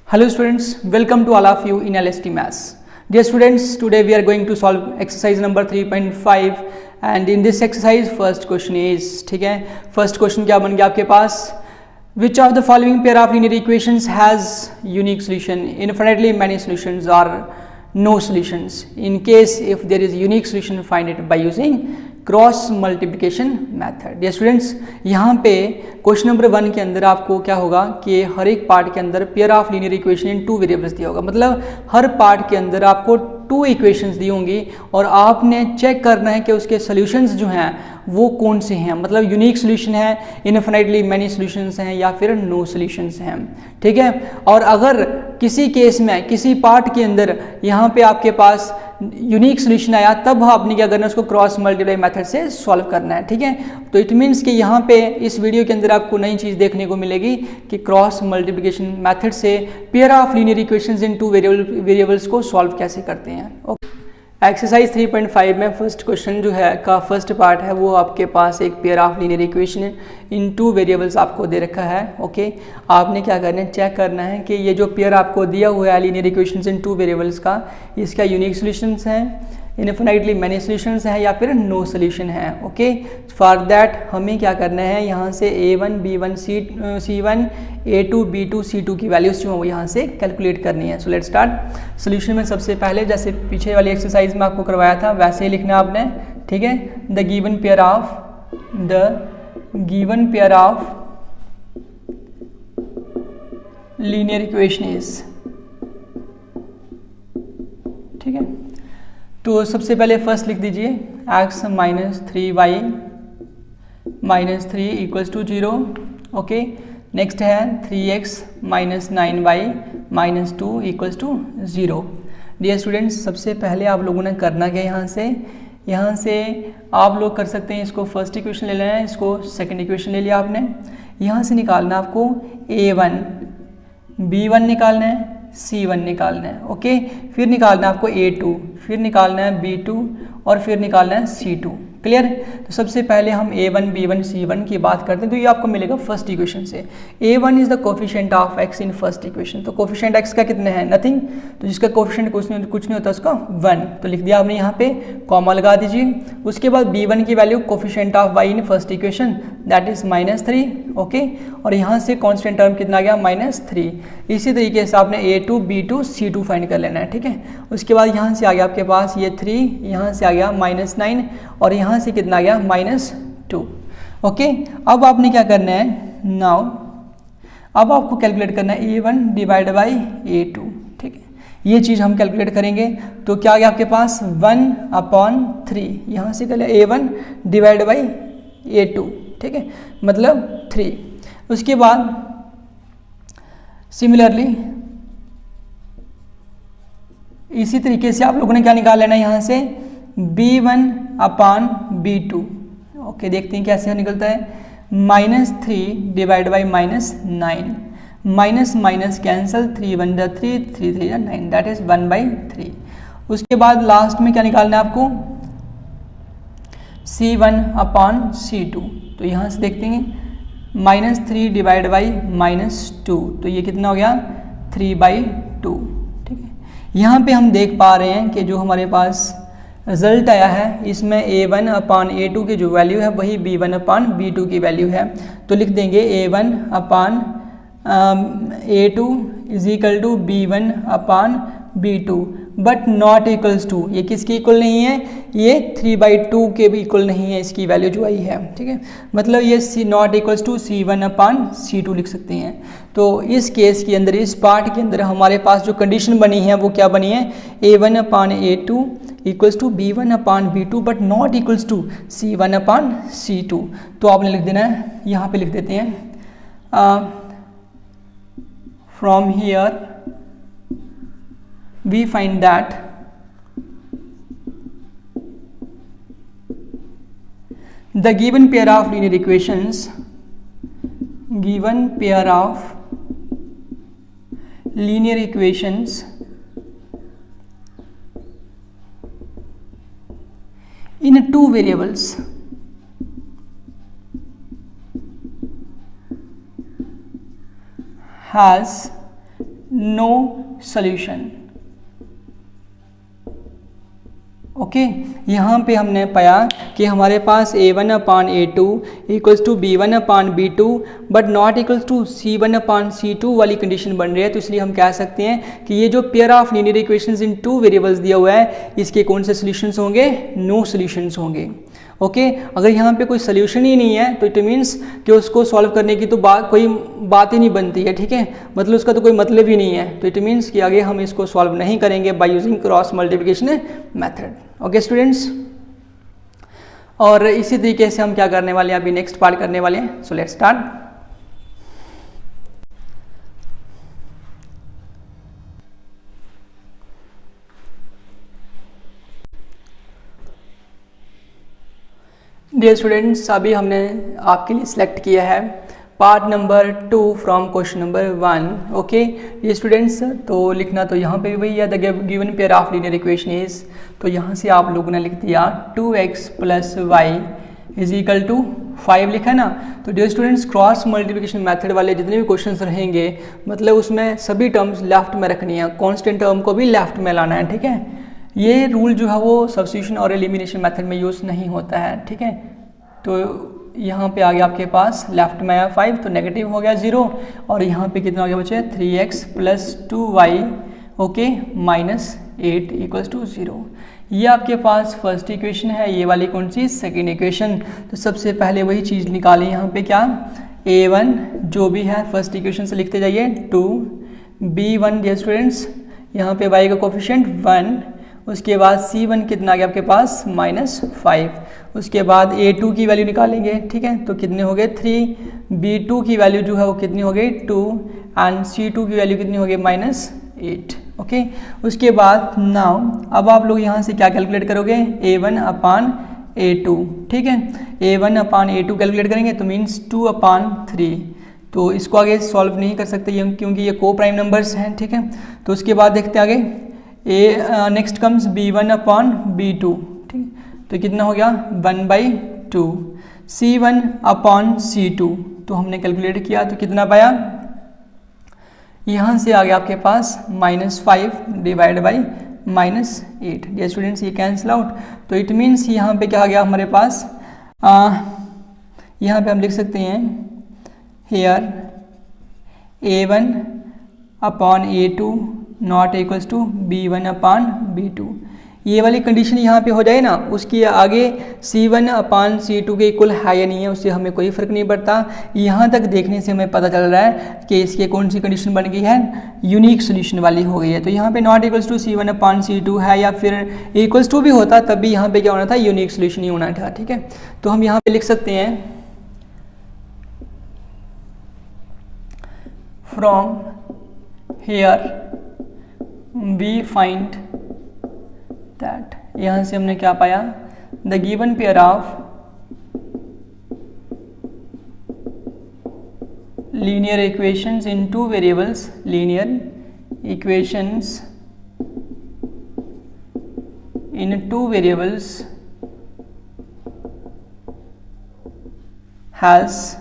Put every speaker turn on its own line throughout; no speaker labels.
Hello students, welcome to all of you in LST Maths. Dear students, today we are going to solve exercise number 3.5 and in this exercise first question is, ठीक है, first question क्या बन गया आपके पास, which of the following pair of linear equations has unique solution, infinitely many solutions or no solutions. In case if there is unique solution, find it by using cross multiplication method. Dear students, यहाँ पे question number 1 के अंदर आपको क्या होगा कि हर एक part के अंदर pair of linear equation in two variables दिया होगा. मतलब हर पार्ट के अंदर आपको टू इक्वेशंस दी होंगी और आपने चेक करना है कि उसके सॉल्यूशंस जो हैं वो कौन से हैं. मतलब यूनिक सोल्यूशन है, इनफिनिटली मैनी सॉल्यूशंस हैं या फिर नो सॉल्यूशंस हैं. ठीक है. और अगर किसी केस में किसी पार्ट के अंदर यहाँ पे आपके पास यूनिक सोल्यूशन आया तब आपने क्या करना है, उसको क्रॉस मल्टीप्लाई मेथड से सॉल्व करना है. ठीक है. तो इट मीन्स कि यहाँ पे इस वीडियो के अंदर आपको नई चीज़ देखने को मिलेगी कि क्रॉस मल्टीप्लिकेशन मेथड से pair of linear equations in two variables को सॉल्व कैसे करते हैं. एक्सरसाइज 3.5 में फर्स्ट क्वेश्चन जो है का फर्स्ट पार्ट है वो आपके पास एक pair of linear equation in two variables आपको दे रखा है. ओके. आपने क्या करना है, चेक करना है कि ये जो पेयर आपको दिया हुआ है linear equations in two variables का, इसका यूनिक सॉल्यूशंस हैं, इनफिनिटली मैनी सॉल्यूशंस हैं या फिर नो सॉल्यूशन है. ओके. फॉर दैट हमें क्या करना है, यहाँ से a1 b1 c1 a2 b2 c2 की वैल्यूज जो है वो यहाँ से कैलकुलेट करनी है. सो लेट्स स्टार्ट. सॉल्यूशन में सबसे पहले जैसे पीछे वाली एक्सरसाइज में आपको करवाया था वैसे ही लिखना आपने. ठीक है. The given pair of linear equation is. ठीक है. तो सबसे पहले फर्स्ट लिख दीजिए x minus 3y minus 3 equals to 0. Okay. Next है 3x minus 9y minus 2 equals to 0. Dear students, सबसे पहले आप लोगों ने करना क्या, यहाँ से आप लोग कर सकते हैं, इसको फर्स्ट इक्वेशन ले लेना है, इसको सेकंड इक्वेशन ले लिया आपने. यहाँ से निकालना आपको a1 b1 निकालना है, c1 निकालना है. ओके. फिर निकालना है आपको a2, फिर निकालना है b2 और फिर निकालना है c2. क्लियर. तो सबसे पहले हम a1 b1 c1 की बात करते हैं तो ये आपको मिलेगा फर्स्ट इक्वेशन से. a1 is the coefficient of x in first equation. तो कोफिशिएंट x का कितने हैं, नथिंग. तो जिसका कोफिशिएंट कुछ नहीं होता उसका 1. तो लिख दिया आपने, यहाँ पे कॉमा लगा दीजिए. उसके बाद b1 की value coefficient of y in first equation that is -3. Okay. और यहाँ से कॉन्स्टेंट टर्म कितना आ गया, -3. इसी तरीके से आपने a2 b2 c2 फाइंड कर लेना है. ठीक है. उसके बाद यहाँ से आ गया आपके पास ये 3, यहाँ से आ गया -9 और यहाँ से कितना आ गया -2. ओके. अब आपने क्या करना है, नाउ अब आपको कैलकुलेट करना है a1 डिवाइड बाई a2. ठीक है. ये चीज़ हम कैलकुलेट करेंगे तो क्या आ गया आपके पास 1/3. यहाँ से कर लिया a1 डिवाइड बाई a2. ठीक है. मतलब 3. उसके बाद सिमिलरली इसी तरीके से आप लोगों ने क्या निकाल लेना है, यहाँ से b1/b2. ओके. देखते हैं कैसे निकलता है. -3 divide by -9, minus minus cancel, 3 1 3 3 3 9 that is 1/3. उसके बाद लास्ट में क्या निकालना है आपको, c1/c2. तो यहाँ से देखते हैं -3 डिवाइड बाई -2 तो ये कितना हो गया 3/2. ठीक है. यहाँ पे हम देख पा रहे हैं कि जो हमारे पास रिजल्ट आया है इसमें a1/a2 की जो वैल्यू है वही b1/b2 की वैल्यू है. तो लिख देंगे a1/a2 is equal to b1/b2 but not equals to, ये किसकी इक्वल नहीं है, ये 3/2 के भी इक्वल नहीं है इसकी वैल्यू जो आई है. ठीक है. मतलब ये नॉट इक्वल्स टू c1/c2 लिख सकते हैं. तो इस केस के अंदर, इस पार्ट के अंदर हमारे पास जो कंडीशन बनी है वो क्या बनी है, a1/a2 equals to b1/b2 but not equals to c1/c2. तो आपने लिख देना है, यहाँ पे लिख देते हैं from here we find that the given pair of linear equations in two variables has no solution. Okay, यहाँ पे हमने पाया कि हमारे पास a1/a2 equals to b1/b2 but not equals to c1/c2 वाली कंडीशन बन रही है। तो इसलिए हम कह सकते हैं कि ये जो pair of linear equations in two variables दिया हुआ है, इसके कौन से सॉल्यूशंस होंगे? नो सॉल्यूशंस होंगे। ओके, अगर यहाँ पे कोई सोल्यूशन ही नहीं है तो इट मीन्स कि उसको सॉल्व करने की तो कोई बात ही नहीं बनती है। ठीक है, मतलब उसका तो कोई मतलब ही नहीं है। तो इट मीन्स कि आगे हम इसको सॉल्व नहीं करेंगे bye using cross multiplication method. Okay students, और इसी तरीके से हम क्या करने वाले हैं, अभी नेक्स्ट पार्ट करने वाले हैं। So let's start. Dear students, अभी हमने आपके लिए सिलेक्ट किया है part number 2 from question number 1। Okay ये स्टूडेंट्स, तो लिखना तो यहाँ पे भी वही है, the given pair of linear equation is, तो यहाँ से आप लोगों ने लिख दिया 2x + y is equal to 5 लिखा है ना। तो dear students, cross multiplication method वाले जितने भी क्वेश्चंस रहेंगे, मतलब उसमें सभी टर्म्स लेफ्ट में रखनी है, कांस्टेंट टर्म को भी लेफ्ट में लाना है। ठीक है, ये रूल जो है वो सब्स्टिट्यूशन और एलिमिनेशन मेथड में यूज़ नहीं होता है। ठीक है, तो यहाँ पे आ गया आपके पास लेफ्ट में आया 5, तो नेगेटिव हो गया 0, और यहाँ पे कितना हो गया बच्चे? 3x + 2y okay -8 equals to 0। ये आपके पास फर्स्ट इक्वेशन है, ये वाली कौन सी? Second equation. तो सबसे पहले वही चीज़ निकालें, यहाँ पे क्या a1 जो भी है फर्स्ट इक्वेशन से लिखते जाइए 2, b1 डियर स्टूडेंट्स यहाँ पे y का कोफिशिएंट 1, उसके बाद c1 कितना आ गया आपके पास? -5, उसके बाद a2 की वैल्यू निकालेंगे। ठीक है, तो कितने हो गए? 3, b2 की वैल्यू जो है वो कितनी हो गई? 2, एंड c2 की वैल्यू कितनी हो गई? -8। ओके, उसके बाद नाउ अब आप लोग यहाँ से क्या कैलकुलेट करोगे? a1/a2। ठीक है, a1/a2 कैलकुलेट करेंगे तो मीन्स 2/3। तो इसको आगे सॉल्व नहीं कर सकते क्योंकि ये को प्राइम नंबर्स हैं। ठीक है, तो उसके बाद देखते आगे नेक्स्ट कम्स b1/b2। ठीक, तो कितना हो गया? 1/2, c1/c2 तो हमने कैलकुलेट किया तो कितना पाया? यहाँ से आ गया आपके पास -5 डिवाइड बाई -8। डियर स्टूडेंट्स, ये कैंसिल आउट, तो इट मीन्स यहाँ पे क्या आ गया हमारे पास? यहाँ पे हम लिख सकते हैं hair a1/a2 not equals to b1/b2। ये वाली कंडीशन यहाँ पे हो जाए ना, उसकी आगे c1/c2 के इक्वल है या नहीं है उससे हमें कोई फ़र्क नहीं पड़ता। यहाँ तक देखने से हमें पता चल रहा है कि इसके कौन सी कंडीशन बन गई है? यूनिक सोल्यूशन वाली हो गई है। तो यहाँ पे नॉट इक्वल्स टू c1/c2 है, या फिर इक्वल्स टू भी होता तब भी यहाँ पे क्या होना था? यूनिक सोल्यूशन ही होना था। ठीक है, तो हम यहाँ पे लिख सकते हैं from here we find that, यहाँ से हमने क्या पाया? The given pair of linear equations in two variables, linear equations in two variables has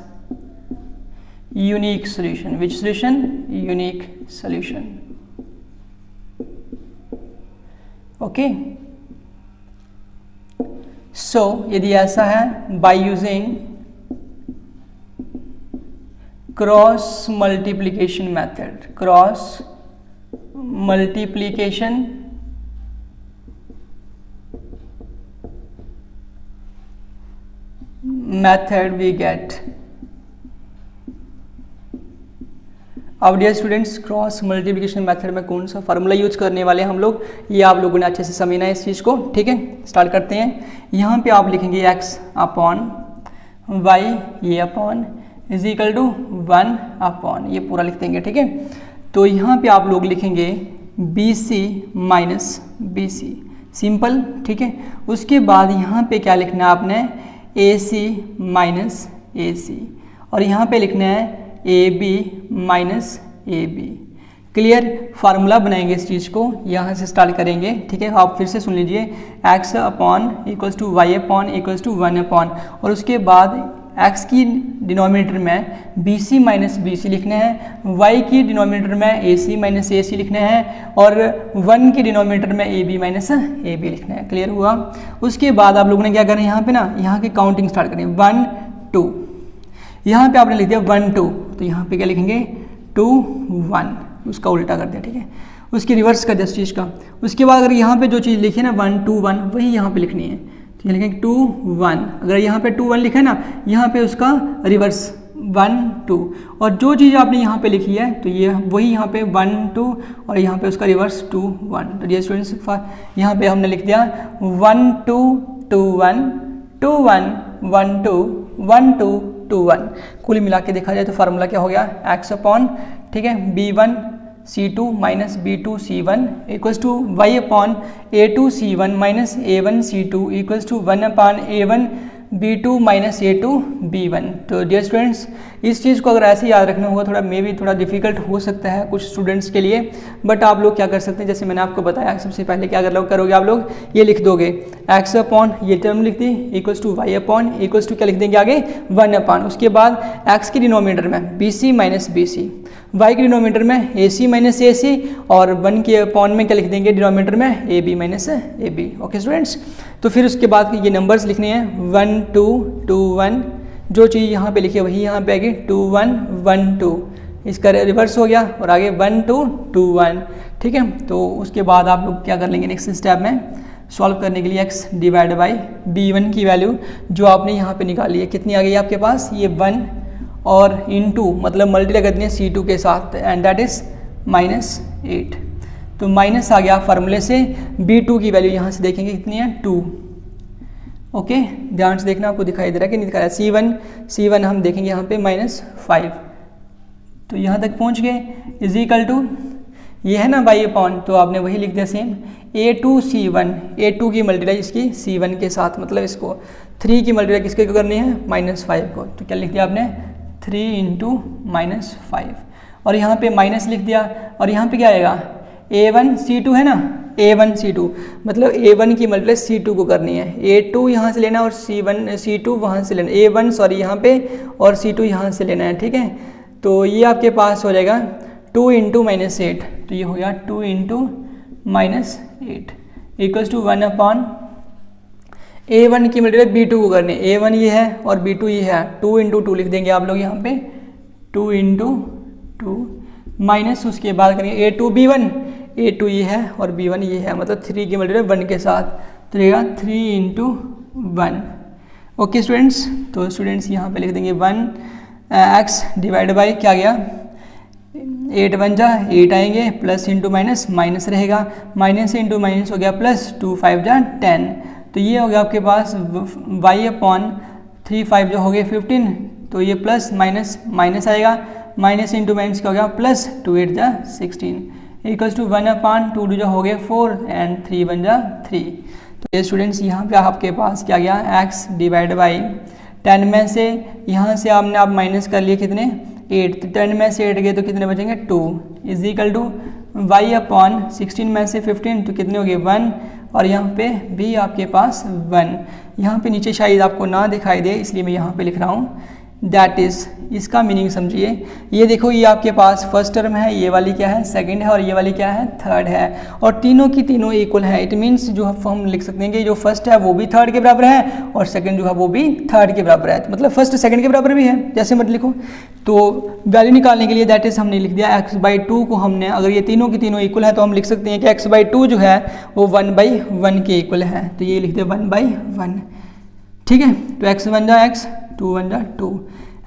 unique solution. Which solution? Unique solution. Okay, so यदि ऐसा है by using cross multiplication method, cross multiplication method we get. अब dear students, cross multiplication method में कौन सा formula use करने वाले हैं हम लोग, ये आप लोगों ने अच्छे से समझना है इस चीज़ को। ठीक है, स्टार्ट करते हैं। यहाँ पे आप लिखेंगे x/y ये अपॉन इज इक्वल टू 1/, ये पूरा लिख देंगे। ठीक है, तो यहाँ पे आप लोग लिखेंगे BC माइनस BC, सिंपल। ठीक है, उसके बाद यहाँ पे क्या लिखना है आपने? AC माइनस AC, और यहाँ पे लिखना है AB minus AB। Clear? Formula बनाएंगे इस चीज़ को, यहाँ से स्टार्ट करेंगे। ठीक है, आप फिर से सुन लीजिए x/y/1/, और उसके बाद x की डिनोमिनेटर में BC माइनस BC लिखने हैं, y की डिनोमिनेटर में AC माइनस AC लिखने हैं और 1 की डिनोमिनेटर में AB माइनस AB लिखना है। क्लियर हुआ? उसके बाद आप लोगों ने क्या करना है, यहाँ पे ना यहाँ की काउंटिंग स्टार्ट करनी है 1 2, यहाँ पे आपने लिख दिया 1 2, तो यहाँ पे क्या लिखेंगे 2 1, उसका उल्टा कर दिया, ठीक है, उसकी रिवर्स कर दिया उस चीज़ का। उसके बाद अगर यहाँ पे जो चीज़ लिखी है ना 1 2 1, वही यहाँ पे लिखनी है, तो ये लिखेंगे 2 1। अगर यहाँ पे 2 1 लिखा है ना, यहाँ पे उसका रिवर्स 1 2, और जो चीज़ आपने यहाँ पे लिखी है तो ये वही यहाँ पे 1 2 और यहाँ पे उसका रिवर्स 2 1। तो डियर स्टूडेंट्स यहाँ पे हमने लिख दिया 1 2 2 1 2 1 1 2 1 2 2 1। कुल मिला के देखा जाए तो फार्मूला क्या हो गया, x अपॉन, ठीक है, B1 C2 minus B2 C1 equals to y upon A2 C1 minus A1 C2 equals to 1 upon A1 B2 minus A2 B1। तो डियर स्टूडेंट्स इस चीज़ को अगर ऐसे याद रखना होगा, थोड़ा मे भी थोड़ा डिफिकल्ट हो सकता है कुछ स्टूडेंट्स के लिए, बट आप लोग क्या कर सकते हैं, जैसे मैंने आपको बताया, सबसे पहले क्या करोगे आप लोग, ये लिख दोगे x अपॉन, ये टर्म लिख दी, equals to y upon, equals to क्या लिख देंगे आगे 1 अपॉन, उसके बाद x की डिनोमिनेटर में BC माइनस BC, y की डिनोमिनेटर में AC माइनस AC और 1 के अपॉन में क्या लिख देंगे डिनोमिनेटर में AB minus AB। Okay students, तो फिर उसके बाद ये नंबर्स लिखने हैं 1 2 2 1, जो चीज़ यहाँ पे लिखी है वही यहाँ पे आएगी 2 1 1 2, इसका रिवर्स हो गया और आगे 1 2 2 1, ठीक है। तो उसके बाद आप लोग क्या कर लेंगे नेक्स्ट स्टेप में सॉल्व करने के लिए x डिवाइड बाई B1 की वैल्यू जो आपने यहाँ पे निकाली है, कितनी आ गई आपके पास, ये 1 और इनटू मतलब मल्टीप्लाई कर दिए C2 के साथ, एंड दैट इज -8। तो माइनस आ गया फार्मूले से, B2 की वैल्यू यहाँ से देखेंगे कितनी है 2। ओके, ध्यान से देखना, आपको दिखाई दे रहा है कि नहीं दिखा रहा है, C1 हम देखेंगे यहाँ पे -5, तो यहाँ तक पहुँच गए, इज इक्वल टू ये है ना y अपॉन, तो आपने वही लिख दिया सेम A2 C1, A2 की मल्टीप्लाई इसकी C1 के साथ, मतलब इसको 3 की मल्टीप्लाई किसके को करनी है -5 को, तो क्या लिख दिया आपने 3 इंटू -5 और यहाँ पे माइनस लिख दिया, और यहाँ पे क्या आएगा A1 C2 है ना, A1 C2 मतलब A1 की मल्टीप्लाई C2 को करनी है, A2 यहाँ से लेना और C2 वहाँ से लेना, A1 सॉरी यहाँ पे और C2 यहाँ से लेना है, ठीक है। तो ये आपके पास हो जाएगा 2 इंटू -8, तो ये हो गया 2 into -8 equals to 1 upon A1 की मल्टीप्लाई B2 को करनी है, A1 ये है और B2 ये है, 2 इंटू 2 लिख देंगे आप लोग यहाँ पे, 2 इंटू 2 माइनस उसके बाद करेंगे A2 B1, A2 ये है और B1 ये है, मतलब 3 की मल्टीप्लाई 1 के साथ, तो रहेगा 3 इंटू 1। ओके स्टूडेंट्स, तो स्टूडेंट्स यहाँ पे लिख देंगे 1 x डिवाइड बाई क्या गया 8 1 जा 8 आएंगे, प्लस इंटू माइनस माइनस रहेगा, माइनस इंटू माइनस हो गया प्लस, 2 5 जा 10, तो ये हो गया आपके पास y अपॉन 3 5 जो हो गए 15, तो ये प्लस माइनस माइनस आएगा, माइनस इंटू माइनस क्या हो गया प्लस, 2 8 जा 16 इक्वल्स टू 1 अपॉन 2 2 जो हो गए 4 एंड 3 1 जा 3। तो ये स्टूडेंट्स यहाँ पे आपके पास क्या गया x डिवाइड बाई 10 में से यहाँ से आपने आप माइनस कर लिए कितने 8, तो 10 में से 8 गए तो कितने बचेंगे 2 is equal to y upon 16 में से 15 तो कितने हो गए 1, और यहाँ पे भी आपके पास 1, यहाँ पे नीचे शायद आपको ना दिखाई दे इसलिए मैं यहाँ पे लिख रहा हूँ, दैट इज़, इसका मीनिंग समझिए, ये देखो ये आपके पास फर्स्ट टर्म है, ये वाली क्या है सेकंड है और ये वाली क्या है थर्ड है, और तीनों की तीनों इक्वल है। इट मीन्स जो हम लिख सकते हैं कि जो फर्स्ट है वो भी थर्ड के बराबर है और सेकंड जो है वो भी थर्ड के बराबर है, मतलब फर्स्ट सेकंड के बराबर भी है, जैसे मत लिखो। तो वैल्यू निकालने के लिए दैट इज़ हमने लिख दिया x/2 को हमने, अगर ये तीनों की तीनों इक्वल है तो हम लिख सकते हैं कि x/2 जो है वो 1/1 के इक्वल है, तो ये लिख दिया 1/1, ठीक है। तो x 1 जा x, 2 1 जा 2,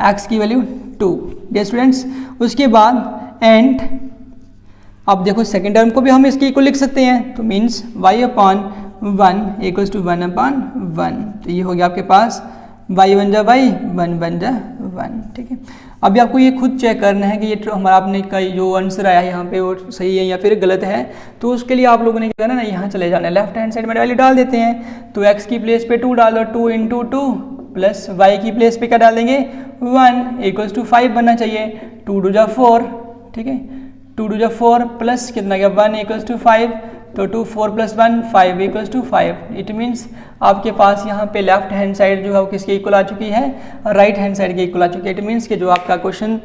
x की वैल्यू 2। डियर स्टूडेंट्स, उसके बाद एंड अब देखो सेकेंड टर्म को भी हम इसके इक्वल लिख सकते हैं, तो means y upon 1 equals to 1 upon 1, तो ये हो गया आपके पास y 1 जा y 1 1 जा 1, ठीक है। अभी आपको ये खुद चेक करना है कि ये हमारा आपने का जो आंसर आया है यहाँ पे वो सही है या फिर गलत है, तो उसके लिए आप लोगों ने क्या करना है, यहाँ चले जाना है, लेफ्ट हैंड साइड में वैल्यू डाल देते हैं, तो x की प्लेस पे 2 डालो, 2 इंटू 2 प्लस y की प्लेस पे क्या डाल देंगे 1 इक्वल्स टू 5 बनना चाहिए, 2 2 जा 4, ठीक है, 2 2 जा 4 प्लस कितना गया 1 इक्वल्स टू 5, तो 2 4 + 1 5 इक्वल्स टू 5। इट मीन्स आपके पास यहाँ पे लेफ्ट हैंड साइड जो है वो किसके इक्वल आ चुकी है, राइट हैंड साइड के इक्वल आ चुकी है। इट मीन्स कि जो आपका क्वेश्चन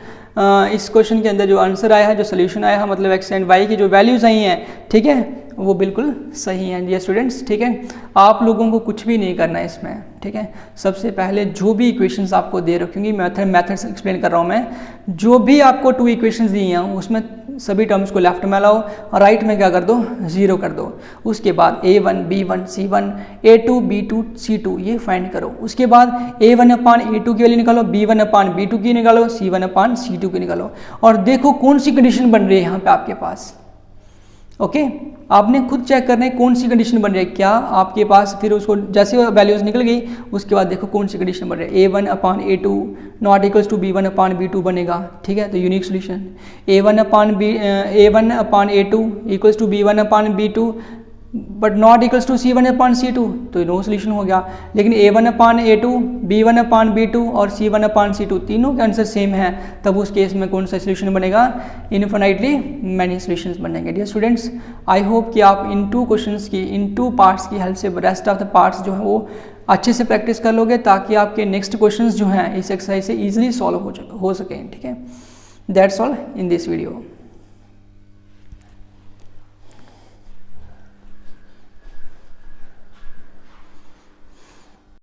इस क्वेश्चन के अंदर जो आंसर आया है, जो सोल्यूशन आया है, मतलब एक्स एंड वाई की जो वैल्यूज आई हैं, ठीक है, वो बिल्कुल सही हैं ये स्टूडेंट्स। ठीक है, आप लोगों को कुछ भी नहीं करना है इसमें। ठीक है, सबसे पहले जो भी इक्वेशंस आपको दे रखी मेथड्स एक्सप्लेन कर रहा हूँ मैं, जो भी आपको 2 इक्वेशंस दी हैं उसमें सभी टर्म्स को लेफ्ट में लाओ और राइट में क्या कर दो, 0 कर दो। उसके बाद a1 b1 c1 a2 b2 c2 ये फाइंड करो। उसके बाद a1/a2 की वैल्यू निकालो, b1/b2 की निकालो, c1/c2 की निकालो और देखो कौन सी कंडीशन बन रही है यहाँ पे आपके पास। ओके, आपने खुद चेक करना है कौन सी कंडीशन बन रही है, क्या आपके पास फिर उसको जैसे वैल्यूज निकल गई उसके बाद देखो कौन सी कंडीशन बन रही है। a1/a2 not equals to b1/b2 बनेगा। ठीक है, तो unique solution a1/a2 equals to b1/b2 but not equals to c1/c2, तो नो सोल्यूशन हो गया। लेकिन a1/a2 b1/b2 और c1/c2 तीनों के आंसर सेम है, तब उस केस में कौन सा सोल्यूशन बनेगा, इनफिनाइटली मैनी सोल्यूशंस बनेंगे। डियर स्टूडेंट्स, आई होप कि आप इन 2 क्वेश्चंस की, इन 2 पार्ट्स की हेल्प से रेस्ट ऑफ द पार्ट्स जो है वो अच्छे से प्रैक्टिस कर लोगे, ताकि आपके नेक्स्ट क्वेश्चंस जो हैं इस एक्सरसाइज से ईजिली सॉल्व हो सकें। ठीक है, that's all in this video.